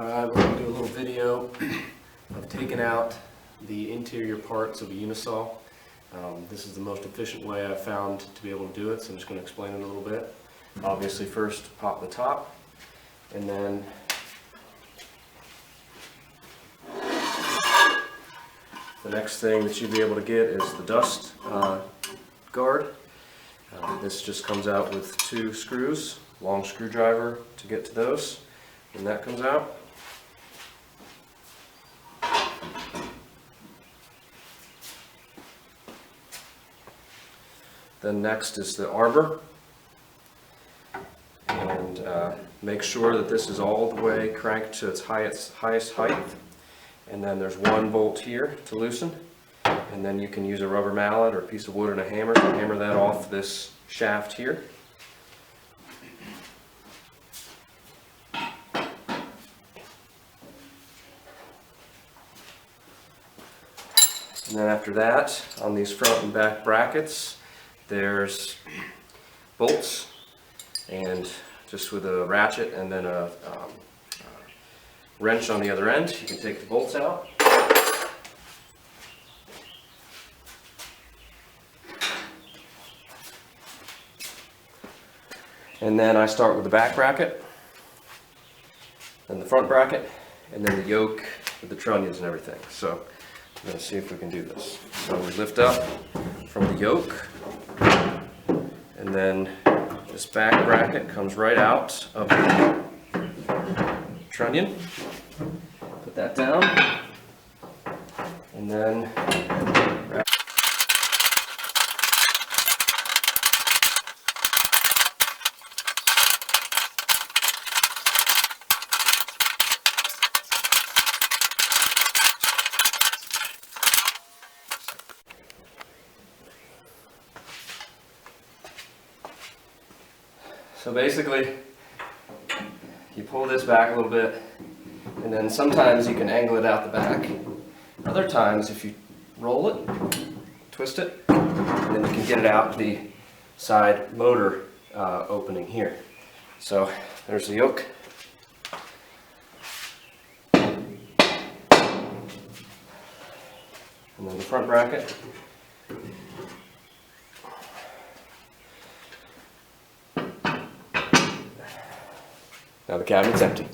We're going to do a little video of taking out the interior parts of a Unisaw. This is the most efficient way I've found to be able to do it, so I'm just going to explain it a little bit. Obviously first pop the top, and then the next thing that you'll be able to get is the dust guard. This just comes out with 2 screws, long screwdriver to get to those, and that comes out. Then next is the arbor, and make sure that this is all the way cranked to its highest height. And then there's 1 bolt here to loosen, and then you can use a rubber mallet or a piece of wood and a hammer to hammer that off this shaft here. And then after that, on these front and back brackets, there's bolts, and just with a ratchet and then a wrench on the other end, you can take the bolts out. And then I start with the back bracket, then the front bracket, and then the yoke with the trunnions and everything. So I'm going to see if we can do this. So we lift up from the yoke, and then this back bracket comes right out of the trunnion. Put that down, and then so basically, you pull this back a little bit, and then sometimes you can angle it out the back. Other times, if you roll it, twist it, and then you can get it out the side motor opening here. So there's the yoke. And then the front bracket. Now the cabinet's empty.